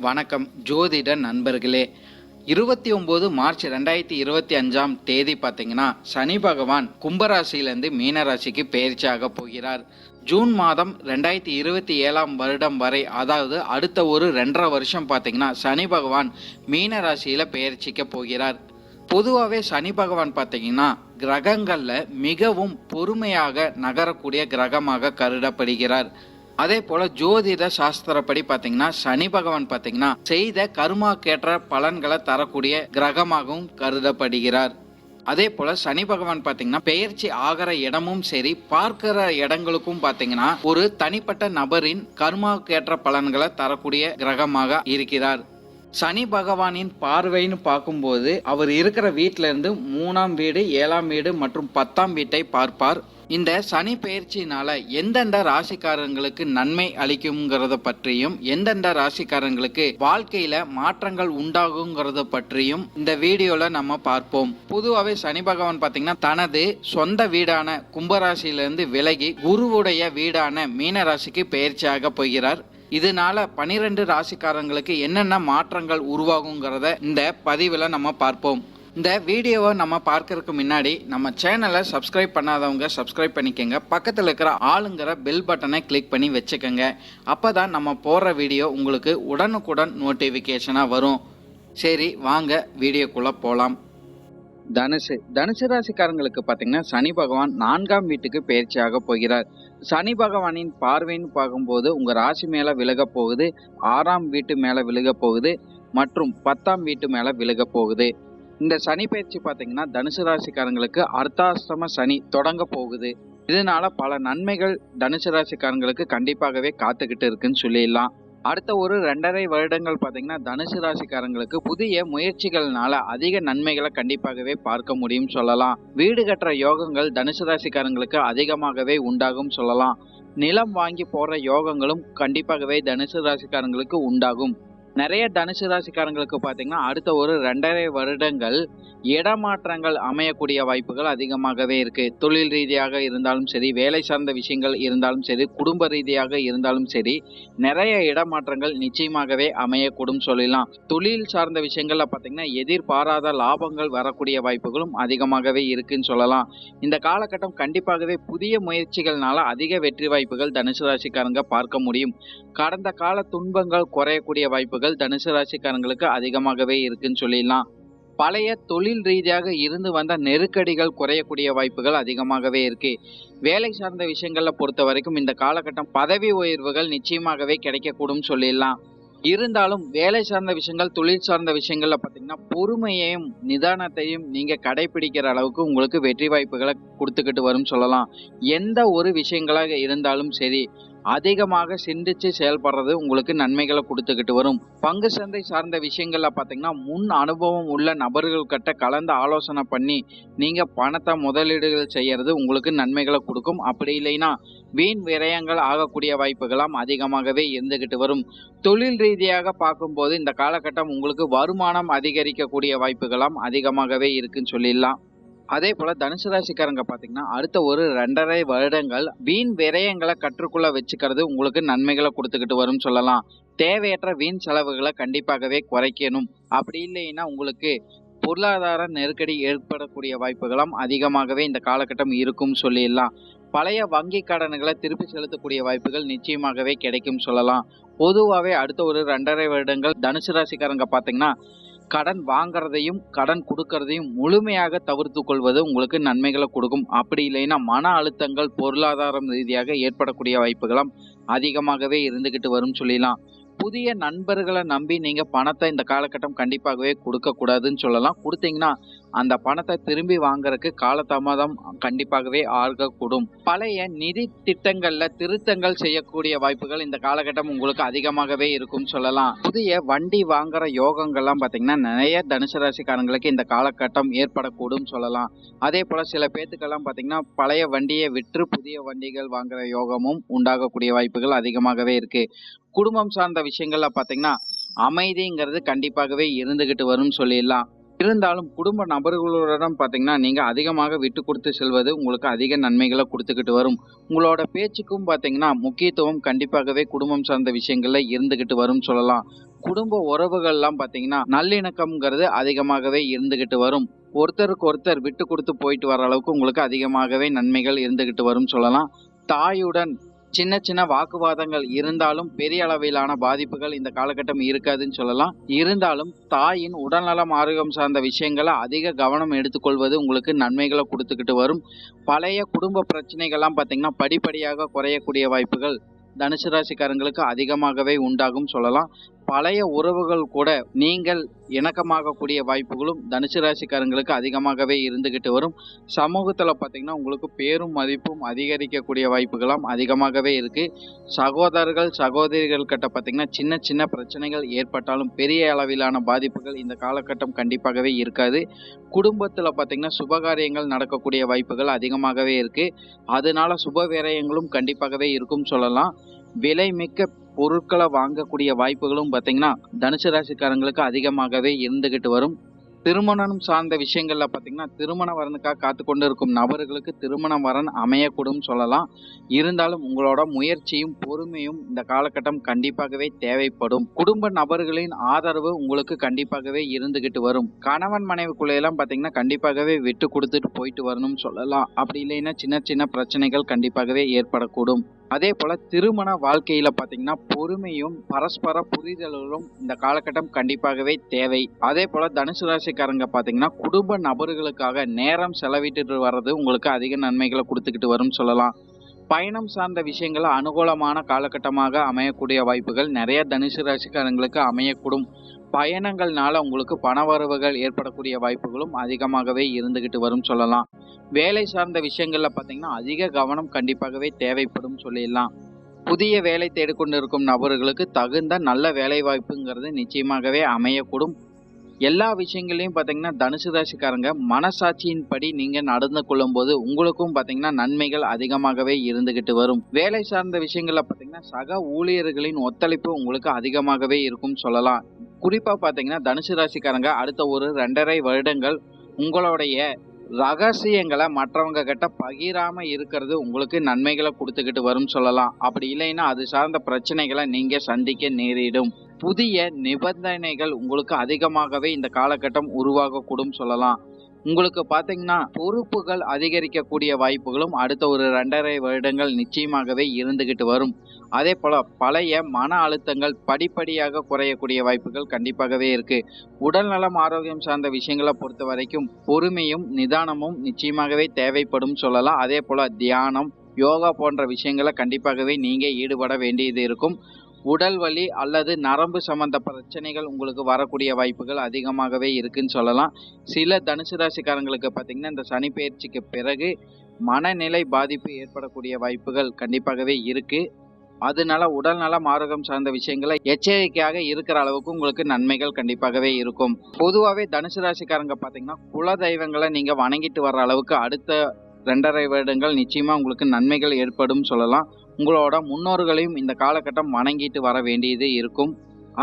வணக்கம் ஜோதிட நண்பர்களே. 29 மார்ச் 2025 பார்த்தீங்கன்னா சனி பகவான் கும்பராசியிலிருந்து மீனராசிக்கு பெயர்ச்சியாக போகிறார். ஜூன் மாதம் 2027 வரை, அதாவது அடுத்த ஒரு 2.5 வருஷம் பார்த்தீங்கன்னா சனி பகவான் மீனராசியில் பெயர்ச்சிக்க போகிறார். பொதுவாகவே சனி பகவான் பார்த்தீங்கன்னா கிரகங்களில் மிகவும் பொறுமையாக நகரக்கூடிய கிரகமாக கருதப்படுகிறார். அதே போல ஜோதிட சாஸ்திரப்படி பார்த்தீங்கன்னா சனி பகவான் பார்த்தீங்கன்னா செய்த கர்மாக்கேற்ற பலன்களை தரக்கூடிய கிரகமாகவும் கருதப்படுகிறார். அதே போல சனி பகவான் பார்த்தீங்கன்னா பெயர்ச்சி ஆகிற இடமும் சரி, பார்க்கிற இடங்களுக்கும் பார்த்தீங்கன்னா ஒரு தனிப்பட்ட நபரின் கர்மாக்கேற்ற பலன்களை தரக்கூடிய கிரகமாக இருக்கிறார். சனி பகவானின் பார்வைன்னு பார்க்கும்போது அவர் இருக்கிற வீட்டில இருந்து 3ஆம் வீடு, 7ஆம் வீடு மற்றும் 10ஆம் வீட்டை பார்ப்பார். இந்த சனி பெயர்ச்சியினால எந்தெந்த ராசிக்காரங்களுக்கு நன்மை அளிக்குங்கிறத பற்றியும், எந்தெந்த ராசிக்காரங்களுக்கு வாழ்க்கையில மாற்றங்கள் உண்டாகுங்கிறத பற்றியும் இந்த வீடியோல நம்ம பார்ப்போம். பொதுவாகவே சனி பகவான் பார்த்தீங்கன்னா தனது சொந்த வீடான கும்பராசியிலிருந்து விலகி குருவுடைய வீடான மீனராசிக்கு பெயர்ச்சியாக போகிறார். இதனால 12 ராசிக்காரங்களுக்கு என்னென்ன மாற்றங்கள் உருவாகுங்கிறத இந்த பதிவில் நம்ம பார்ப்போம். இந்த வீடியோவை நம்ம பார்க்கறதுக்கு முன்னாடி நம்ம சேனலை சப்ஸ்கிரைப் பண்ணாதவங்க சப்ஸ்கிரைப் பண்ணிக்கோங்க. பக்கத்தில் இருக்கிற ஆளுங்கிற பெல் பட்டனை கிளிக் பண்ணி வச்சுக்கோங்க. அப்போ தான் நம்ம போடுற வீடியோ உங்களுக்கு உடனுக்குடன் நோட்டிஃபிகேஷனாக வரும். சரி, வாங்க வீடியோக்குள்ளே போகலாம். தனுசு ராசிக்காரங்களுக்கு பார்த்தீங்கன்னா சனி பகவான் 4ஆம் வீட்டுக்கு பெயர்ச்சியாக போகிறார். சனி பகவானின் பார்வைன்னு பார்க்கும்போது உங்கள் ராசி மேலே விலக போகுது, 6ஆம் வீட்டு மேலே விலக போகுது மற்றும் 10ஆம் வீட்டு மேலே விலக போகுது. இந்த சனி பயிற்சி பார்த்தீங்கன்னா தனுசு ராசிக்காரங்களுக்கு அர்த்தாஷ்டம சனி தொடங்க போகுது. இதனால பல நன்மைகள் தனுசு ராசிக்காரங்களுக்கு கண்டிப்பாகவே காத்துக்கிட்டு இருக்குன்னு சொல்லிடலாம். அடுத்த ஒரு 2.5 வருடங்கள் பார்த்தீங்கன்னா தனுசு ராசிக்காரங்களுக்கு புதிய முயற்சிகள்னால அதிக நன்மைகளை கண்டிப்பாகவே பார்க்க முடியும் சொல்லலாம். வீடு கட்டுற யோகங்கள் தனுசு ராசிக்காரங்களுக்கு அதிகமாகவே உண்டாகும் சொல்லலாம். நிலம் வாங்கி போடுற யோகங்களும் கண்டிப்பாகவே தனுசு ராசிக்காரங்களுக்கு உண்டாகும். நிறைய தனுசு ராசிக்காரங்களுக்கு பார்த்தீங்கன்னா அடுத்த ஒரு 2.5 வருடங்கள் இடமாற்றங்கள் அமையக்கூடிய வாய்ப்புகள் அதிகமாகவே இருக்கு. தொழில் ரீதியாக இருந்தாலும் சரி, வேலை சார்ந்த விஷயங்கள் இருந்தாலும் சரி, குடும்ப ரீதியாக இருந்தாலும் சரி, நிறைய இடமாற்றங்கள் நிச்சயமாகவே அமையக்கூடும் சொல்லலாம். தொழில் சார்ந்த விஷயங்கள்ல பார்த்தீங்கன்னா எதிர்பாராத லாபங்கள் வரக்கூடிய வாய்ப்புகளும் அதிகமாகவே இருக்குன்னு சொல்லலாம். இந்த காலகட்டம் கண்டிப்பாகவே புதிய முயற்சிகள்னால அதிக வெற்றி வாய்ப்புகள் தனுசு ராசிக்காரங்க பார்க்க முடியும். கடந்த கால துன்பங்கள் குறையக்கூடிய வாய்ப்புகள் தனுசு ராசிக்காரங்களுக்கு அதிகமாகவே இருக்குன்னு சொல்லிடலாம். பழைய தொழில் ரீதியாக இருந்து வந்த நெருக்கடிகள் குறையக்கூடிய வாய்ப்புகள் அதிகமாகவே இருக்கு. வேலை சார்ந்த விஷயங்கள்ல பொறுத்த வரைக்கும் இந்த காலகட்டம் பதவி உயர்வுகள் நிச்சயமாகவே கிடைக்கக்கூடும் சொல்லிடலாம். இருந்தாலும் வேலை சார்ந்த விஷயங்கள், தொழில் சார்ந்த விஷயங்கள்ல பார்த்தீங்கன்னா பொறுமையையும் நிதானத்தையும் நீங்க கடைபிடிக்கிற அளவுக்கு உங்களுக்கு வெற்றி வாய்ப்புகளை கொடுத்துக்கிட்டு வரும் சொல்லலாம். எந்த ஒரு விஷயங்களாக இருந்தாலும் சரி, அதிகமாக சிந்திச்சு செயல்படுறது உங்களுக்கு நன்மைகளை கொடுத்துக்கிட்டு வரும். பங்கு சந்தை சார்ந்த விஷயங்கள்ல பார்த்தீங்கன்னா முன் அனுபவம் உள்ள நபர்கள் கிட்ட கலந்து ஆலோசனை பண்ணி நீங்க பணத்தை முதலீடுகள் செய்யறது உங்களுக்கு நன்மைகளை கொடுக்கும். அப்படி இல்லைன்னா வீண் விரயங்கள் ஆகக்கூடிய வாய்ப்புகளாம் அதிகமாகவே இருந்துகிட்டு வரும். தொழில் ரீதியாக பார்க்கும்போது இந்த காலகட்டம் உங்களுக்கு வருமானம் அதிகரிக்கக்கூடிய வாய்ப்புகளாம் அதிகமாகவே இருக்குன்னு சொல்லிடலாம். அதே போல தனுசு ராசிக்காரங்க பார்த்தீங்கன்னா அடுத்த ஒரு 2.5 வருடங்கள் வீண் விரயங்களை கற்றுக்குள்ள வச்சுக்கிறது உங்களுக்கு நன்மைகளை கொடுத்துக்கிட்டு வரும் சொல்லலாம். தேவையற்ற வீண் செலவுகளை கண்டிப்பாகவே குறைக்கணும். அப்படி இல்லைன்னா உங்களுக்கு பொருளாதார நெருக்கடி ஏற்படக்கூடிய வாய்ப்புகளும் அதிகமாகவே இந்த காலகட்டம் இருக்கும் சொல்லிடலாம். பழைய வங்கி கடன்களை திருப்பி செலுத்தக்கூடிய வாய்ப்புகள் நிச்சயமாகவே கிடைக்கும் சொல்லலாம். பொதுவாகவே அடுத்த ஒரு 2.5 வருடங்கள் தனுசு ராசிக்காரங்க பார்த்தீங்கன்னா கடன் வாங்குறதையும் கடன் கொடுக்கறதையும் முழுமையாக தவிர்த்து கொள்வது உங்களுக்கு நன்மைகளை கொடுக்கும். அப்படி இல்லைன்னா மன அழுத்தங்கள் பொருளாதாரம் ரீதியாக ஏற்படக்கூடிய வாய்ப்புகளும் அதிகமாகவே இருந்துகிட்டு வரும் சொல்லலாம். புதிய நண்பர்களை நம்பி நீங்க பணத்தை இந்த காலகட்டம் கண்டிப்பாகவே கொடுக்க கூடாதுன்னு சொல்லலாம். கொடுத்தீங்கன்னா அந்த பணத்தை திரும்பி வாங்குறதுக்கு காலதாமதம் கண்டிப்பாகவே ஆகக்கூடும். பழைய நிதி திட்டங்கள்ல திருத்தங்கள் செய்யக்கூடிய வாய்ப்புகள் இந்த காலகட்டம் உங்களுக்கு அதிகமாகவே இருக்கும் சொல்லலாம். புதிய வண்டி வாங்குற யோகங்கள்லாம் பார்த்தீங்கன்னா நிறைய தனுசு ராசிக்காரங்களுக்கு இந்த காலகட்டம் ஏற்படக்கூடும் சொல்லலாம். அதே போல சில பேத்துக்கெல்லாம் பார்த்தீங்கன்னா பழைய வண்டியை விற்று புதிய வண்டிகள் வாங்குற யோகமும் உண்டாகக்கூடிய வாய்ப்புகள் அதிகமாகவே இருக்கு. குடும்பம் சார்ந்த விஷயங்கள்ல பார்த்தீங்கன்னா அமைதிங்கிறது கண்டிப்பாகவே இருந்துகிட்டு வரும்னு சொல்லிடலாம். இருந்தாலும் குடும்ப நபர்களுடன் பார்த்தீங்கன்னா நீங்கள் அதிகமாக விட்டு கொடுத்து செல்வது உங்களுக்கு அதிக நன்மைகளை கொடுத்துக்கிட்டு வரும். உங்களோட பேச்சுக்கும் பார்த்தீங்கன்னா முக்கியத்துவம் கண்டிப்பாகவே குடும்பம் சார்ந்த விஷயங்கள்ல இருந்துகிட்டு வரும் சொல்லலாம். குடும்ப உறவுகள்லாம் பார்த்தீங்கன்னா நல்லிணக்கம்ங்கிறது அதிகமாகவே இருந்துகிட்டு வரும். ஒருத்தருக்கு ஒருத்தர் விட்டு கொடுத்து போயிட்டு வர அளவுக்கு உங்களுக்கு அதிகமாகவே நன்மைகள் இருந்துகிட்டு வரும் சொல்லலாம். தாயுடன் சின்ன சின்ன வாக்குவாதங்கள் இருந்தாலும் பெரிய அளவிலான பாதிப்புகள் இந்த காலகட்டம் இருக்காதுன்னு சொல்லலாம். இருந்தாலும் தாயின் உடல்நலம் ஆரோக்கியம் சார்ந்த விஷயங்களை அதிக கவனம் எடுத்துக்கொள்வது உங்களுக்கு நன்மைகளை கொடுத்துக்கிட்டு வரும். பழைய குடும்ப பிரச்சனைகள்லாம் பார்த்தீங்கன்னா படிப்படியாக குறையக்கூடிய வாய்ப்புகள் தனுசு ராசிக்காரங்களுக்கு அதிகமாகவே உண்டாகும் சொல்லலாம். பழைய உறவுகள் கூட நீங்கள் இணக்கமாகக்கூடிய வாய்ப்புகளும் தனுசு ராசிக்காரங்களுக்கு அதிகமாகவே இருந்துகிட்டு வரும். சமூகத்தில் பார்த்தீங்கன்னா உங்களுக்கு பேரும் மதிப்பும் அதிகரிக்கக்கூடிய வாய்ப்புகளும் அதிகமாகவே இருக்கு. சகோதரர்கள் சகோதரிகள் கிட்ட பார்த்தீங்கன்னா சின்ன சின்ன பிரச்சனைகள் ஏற்பட்டாலும் பெரிய அளவிலான பாதிப்புகள் இந்த காலகட்டம் கண்டிப்பாகவே இருக்காது. குடும்பத்தில் பார்த்தீங்கன்னா சுபகாரியங்கள் நடக்கக்கூடிய வாய்ப்புகள் அதிகமாகவே இருக்கு. அதனால சுப விரயங்களும் கண்டிப்பாகவே இருக்கும் சொல்லலாம். விலை மிக்க பொருட்களை வாங்கக்கூடிய வாய்ப்புகளும் பார்த்தீங்கன்னா தனுசு ராசிக்காரங்களுக்கு அதிகமாகவே இருந்துகிட்டு வரும். திருமணம் சார்ந்த விஷயங்கள்ல பார்த்தீங்கன்னா திருமண வரனுக்காக காத்து கொண்டு இருக்கும் நபர்களுக்கு திருமண வரன் அமையக்கூடும் சொல்லலாம். இருந்தாலும் உங்களோட முயற்சியும் பொறுமையும் இந்த காலகட்டம் கண்டிப்பாகவே தேவைப்படும். குடும்ப நபர்களின் ஆதரவு உங்களுக்கு கண்டிப்பாகவே இருந்துகிட்டு வரும். கணவன் மனைவிக்குள்ளையெல்லாம் பார்த்தீங்கன்னா கண்டிப்பாகவே விட்டு கொடுத்துட்டு போயிட்டு வரணும்னு சொல்லலாம். அப்படி இல்லைன்னா சின்ன சின்ன பிரச்சனைகள் கண்டிப்பாகவே ஏற்படக்கூடும். அதே போல திருமண வாழ்க்கையில பாத்தீங்கன்னா பொறுமையும் பரஸ்பர புரிதலும் இந்த காலகட்டம் கண்டிப்பாகவே தேவை. அதே போல தனுசு ராசிக்காரங்க பாத்தீங்கன்னா குடும்ப நபர்களுக்காக நேரம் செலவிட்டு வர்றது உங்களுக்கு அதிக நன்மைகளை கொடுத்துக்கிட்டு வரும் சொல்லலாம். பயணம் சார்ந்த விஷயங்கள் அனுகூலமான காலகட்டமாக அமையக்கூடிய வாய்ப்புகள் நிறைய தனுசு ராசிக்காரங்களுக்கு அமையக்கூடும். பயணங்கள்னால உங்களுக்கு பணவரவுகள் ஏற்படக்கூடிய வாய்ப்புகளும் அதிகமாகவே இருந்துகிட்டு வரும் சொல்லலாம். வேலை சார்ந்த விஷயங்கள்ல பார்த்தீங்கன்னா அதிக கவனம் கண்டிப்பாகவே தேவைப்படும் சொல்லிடலாம். புதிய வேலை தேடிக்கொண்டிருக்கும் நபர்களுக்கு தகுந்த நல்ல வேலை வாய்ப்புங்கிறது நிச்சயமாகவே அமையக்கூடும். எல்லா விஷயங்களையும் பார்த்தீங்கன்னா தனுசு ராசிக்காரங்க மனசாட்சியின்படி நீங்க நடந்து கொள்ளும் போது உங்களுக்கும் பார்த்தீங்கன்னா நன்மைகள் அதிகமாகவே இருந்துகிட்டு வரும். வேலை சார்ந்த விஷயங்கள்ல பார்த்தீங்கன்னா சக ஊழியர்களின் ஒத்துழைப்பு உங்களுக்கு அதிகமாகவே இருக்கும் சொல்லலாம். குறிப்பா பார்த்தீங்கன்னா தனுசு ராசிக்காரங்க அடுத்த ஒரு 2.5 வருடங்கள் உங்களுடைய ரகசியங்களை மற்றவங்க கிட்ட பகிராம இருக்கிறது உங்களுக்கு நன்மைகளை கொடுத்துக்கிட்டு வரும் சொல்லலாம். அப்படி இல்லைன்னா அது சார்ந்த பிரச்சனைகளை நீங்க சந்திக்க நேரிடும். புதிய நிபந்தனைகள் உங்களுக்கு அதிகமாகவே இந்த காலகட்டம் உருவாகக்கூடும் சொல்லலாம். உங்களுக்கு பார்த்தீங்கன்னா பொறுப்புகள் அதிகரிக்கக்கூடிய வாய்ப்புகளும் அடுத்த ஒரு 2.5 வருடங்கள் நிச்சயமாகவே இருந்துகிட்டு வரும். அதே போல பழைய மன அழுத்தங்கள் படிப்படியாக குறையக்கூடிய வாய்ப்புகள் கண்டிப்பாகவே இருக்கு. உடல் நலம் ஆரோக்கியம் சார்ந்த விஷயங்களை பொறுத்த வரைக்கும் பொறுமையும் நிதானமும் நிச்சயமாகவே தேவைப்படும் சொல்லலாம். அதே போல தியானம் யோகா போன்ற விஷயங்களை கண்டிப்பாகவே நீங்க ஈடுபட வேண்டியது இருக்கும். உடல் வலி அல்லது நரம்பு சம்பந்த பிரச்சனைகள் உங்களுக்கு வரக்கூடிய வாய்ப்புகள் அதிகமாகவே இருக்குன்னு சொல்லலாம். சில தனுசு ராசிக்காரங்களுக்கு பார்த்தீங்கன்னா இந்த சனி பெயர்ச்சிக்கு பிறகு மனநிலை பாதிப்பு ஏற்படக்கூடிய வாய்ப்புகள் கண்டிப்பாகவே இருக்கு. அதனால உடல் நலம் ஆரோக்கியம் சார்ந்த விஷயங்களை எச்சரிக்கையாக இருக்கிற அளவுக்கு உங்களுக்கு நன்மைகள் கண்டிப்பாகவே இருக்கும். பொதுவாகவே தனுசு ராசிக்காரங்க பார்த்தீங்கன்னா குல தெய்வங்களை நீங்க வணங்கிட்டு வர்ற அளவுக்கு அடுத்த 2.5 வருடங்கள் நிச்சயமா உங்களுக்கு நன்மைகள் ஏற்படும் சொல்லலாம். உங்களோட முன்னோர்களையும் இந்த காலகட்டம் வணங்கிட்டு வர வேண்டியது இருக்கும்.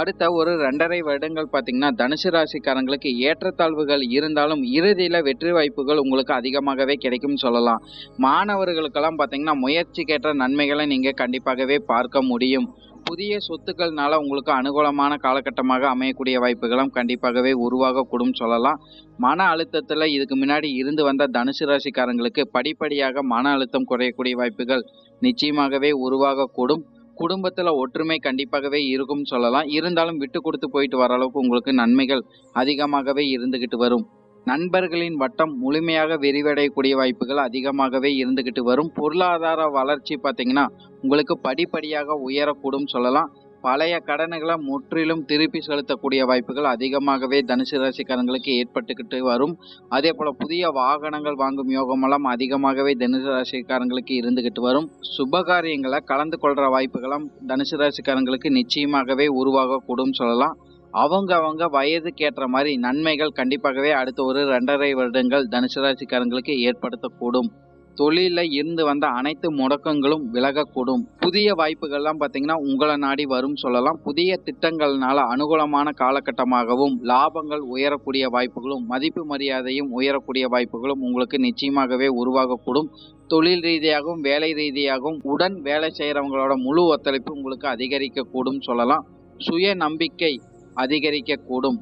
அடுத்த ஒரு 2.5 வருடங்கள் பார்த்தீங்கன்னா தனுசு ராசிக்காரங்களுக்கு ஏற்றத்தாழ்வுகள் இருந்தாலும் இறுதியில வெற்றி வாய்ப்புகள் உங்களுக்கு அதிகமாகவே கிடைக்கும் சொல்லலாம். மாணவர்களுக்கெல்லாம் பார்த்தீங்கன்னா முயற்சிக்கேற்ற நன்மைகளை நீங்க கண்டிப்பாகவே பார்க்க முடியும். புதிய சொத்துக்கள்னால உங்களுக்கு அனுகூலமான காலகட்டமாக அமையக்கூடிய வாய்ப்புகளும் கண்டிப்பாகவே உருவாகக்கூடும் சொல்லலாம். மன அழுத்தத்துல இதுக்கு முன்னாடி இருந்து வந்த தனுசு ராசிக்காரங்களுக்கு படிப்படியாக மன அழுத்தம் குறையக்கூடிய வாய்ப்புகள் நிச்சயமாகவே உருவாகக்கூடும். குடும்பத்துல ஒற்றுமை கண்டிப்பாகவே இருக்கும் சொல்லலாம். இருந்தாலும் விட்டு கொடுத்து போயிட்டு வர அளவுக்கு உங்களுக்கு நன்மைகள் அதிகமாகவே இருந்துகிட்டு வரும். நண்பர்களின் வட்டம் முழுமையாக விரிவடையக்கூடிய வாய்ப்புகள் அதிகமாகவே இருந்துகிட்டு வரும். பொருளாதார வளர்ச்சி பார்த்தீங்கன்னா உங்களுக்கு படிப்படியாக உயரக்கூடும் சொல்லலாம். பழைய கடன்களை முற்றிலும் திருப்பி செலுத்தக்கூடிய வாய்ப்புகள் அதிகமாகவே தனுசு ராசிக்காரங்களுக்கு ஏற்பட்டுக்கிட்டு வரும். அதே போல புதிய வாகனங்கள் வாங்கும் யோகமெல்லாம் அதிகமாகவே தனுசு ராசிக்காரங்களுக்கு இருந்துகிட்டு வரும். சுபகாரியங்களை கலந்து கொள்ற வாய்ப்புகளும் தனுசு ராசிக்காரங்களுக்கு நிச்சயமாகவே உருவாகக்கூடும் சொல்லலாம். அவங்க வயதுக்கு ஏற்ற மாதிரி நன்மைகள் கண்டிப்பாகவே அடுத்த ஒரு 2.5 வருடங்கள் தனுசு ராசிக்காரங்களுக்கு ஏற்படுத்தக்கூடும். தொழில இருந்து வந்த அனைத்து முடக்கங்களும் விலகக்கூடும். புதிய வாய்ப்புகள்லாம் பார்த்தீங்கன்னா உங்களை நாடி வரும் சொல்லலாம். புதிய திட்டங்கள்னால அனுகூலமான காலகட்டமாகவும் லாபங்கள் உயரக்கூடிய வாய்ப்புகளும் மதிப்பு மரியாதையும் உயரக்கூடிய வாய்ப்புகளும் உங்களுக்கு நிச்சயமாகவே உருவாகக்கூடும். தொழில் ரீதியாகவும் வேலை ரீதியாகவும் உடன் வேலை செய்கிறவங்களோட முழு ஒத்துழைப்பு உங்களுக்கு அதிகரிக்கக்கூடும் சொல்லலாம். சுய நம்பிக்கை அதிகரிக்கக்கூடும்.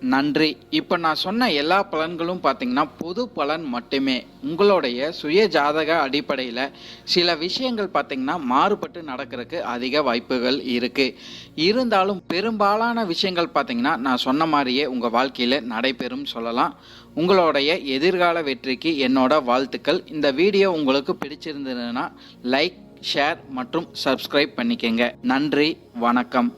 நன்றி. இப்போ நான் சொன்ன எல்லா பலன்களும் பார்த்தீங்கன்னா பொது பலன் மட்டுமே. உங்களுடைய சுய ஜாதக அடிப்படையில் சில விஷயங்கள் பார்த்தீங்கன்னா மாறுபட்டு நடக்கிறதுக்கு அதிக வாய்ப்புகள் இருக்கு. இருந்தாலும் பெரும்பாலான விஷயங்கள் பார்த்தீங்கன்னா நான் சொன்ன மாதிரியே உங்கள் வாழ்க்கையில் நடைபெறும் சொல்லலாம். உங்களுடைய எதிர்கால வெற்றிக்கு என்னோட வாழ்த்துக்கள். இந்த வீடியோ உங்களுக்கு பிடிச்சிருந்ததுன்னா லைக், ஷேர் மற்றும் சப்ஸ்கிரைப் பண்ணிக்கங்க. நன்றி, வணக்கம்.